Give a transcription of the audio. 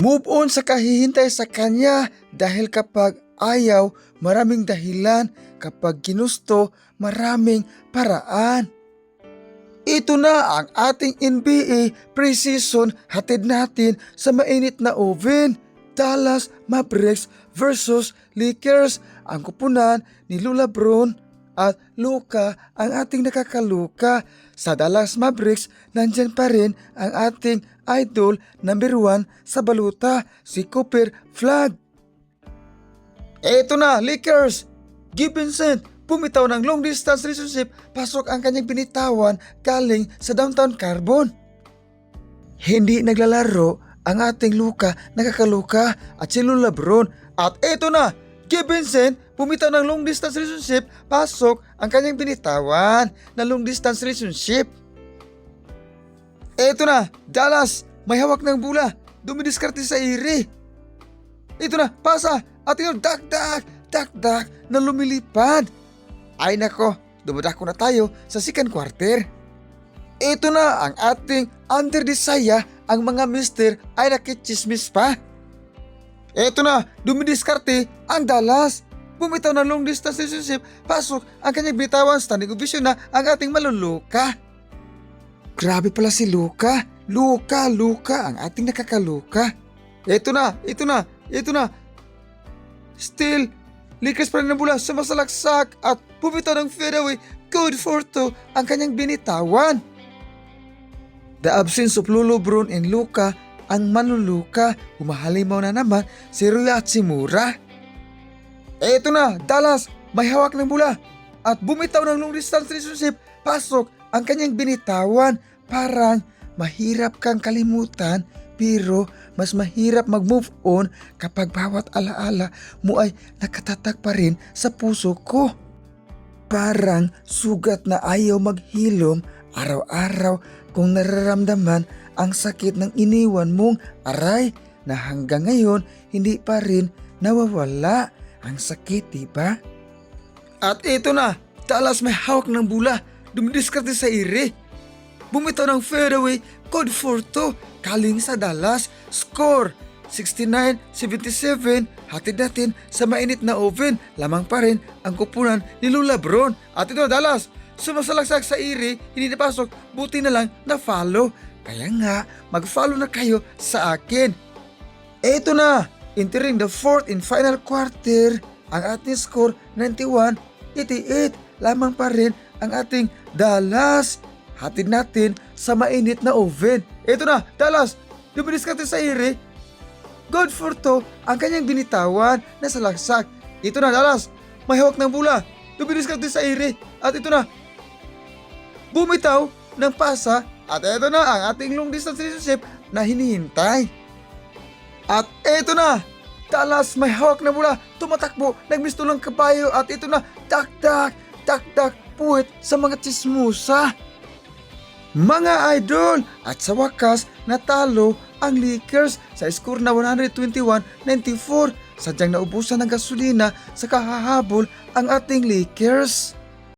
Move on sa kahihintay sa kanya dahil kapag ayaw, maraming dahilan. Kapag ginusto, maraming paraan. Ito na ang ating NBA preseason, hatid natin sa mainit na oven. Dallas Mavericks versus Lakers. Ang kupunan ni LeBron at Luka ang ating nakakaluka. Sa Dallas Mavericks, nandyan pa rin ang ating idol number 1 sa baluta, si Cooper Flag. Eto na, Lakers! Gabe Vincent, bumitaw ng long distance relationship, pasok ang kanyang binitawan galing sa downtown Carbon. Hindi naglalaro ang ating Luka, nakakaluka at si LeBron. At eto na, Gabe Vincent, bumitaw ng long distance relationship, pasok ang kanyang binitawan na long distance relationship. Eto na, Dallas, may hawak ng bola, dumidiskarte sa iri. Ito na, pasa, at ito, dakdak na lumilipad. Ay nako, dumadako na tayo sa second quarter. Ito na ang ating under the saya, ang mga mister ay nakichismis pa. Ito na, dumidiskarte ang Dallas. Bumitaw ng long distance relationship, pasok ang kanyang bitawan, standing ovation na ang ating maluluka. Grabe pala si Luka. Luka, ang ating nakakaluka. Ito na. Still, Lakers pa rin ng bola, sumasalaksak at bumitaw ng fadeaway. Good for two ang kanyang binitawan. The absence of LeBron and Luka, ang manluluka, humahalimaw na naman si Rui Hachimura. Eto na, Dallas, may hawak ng bola at bumitaw ng long distance relationship, pasok ang kanyang binitawan. Parang mahirap kang kalimutan pero mas mahirap mag-move on kapag bawat alaala mo ay nakatatag pa rin sa puso ko. Parang sugat na ayaw maghilom, araw-araw kung nararamdaman ang sakit ng iniwan mong aray na hanggang ngayon hindi pa rin nawawala ang sakit, diba? At ito na, Dallas may hawak ng bola, dumidiskarte sa iri. Bumitaw ng fadeaway, code for two, kaling sa Dallas. Score, 69-77, hatid natin sa mainit na oven. Lamang pa rin ang kupunan ni LeBron. At ito, Dallas, sumasalaksak sa iri, hindi napasok, buti na lang na follow. Kaya nga, mag-follow na kayo sa akin. Eto na, entering the fourth and final quarter, ang ating score 91-88. Lamang pa rin ang ating Dallas. Hatid natin sa mainit na oven. Ito na, Dallas, dumidiskarte sa iri. Good for two ang kanyang binitawan na salaksak. Ito na, Dallas, may hawak ng bola, dumidiskarte sa iri. At ito na, bumitaw ng pasa. At ito na ang ating long distance relationship na hinihintay. At ito na, Dallas, may hawak na bola, tumatakbo, nagmisto ng kabayo. At ito na, dakdak, puwet sa mga tsismusa. Mga idol, at sa wakas natalo ang Lakers sa score na 121-94. Sadyang naubusan ng gasolina sa kahahabol ang ating Lakers.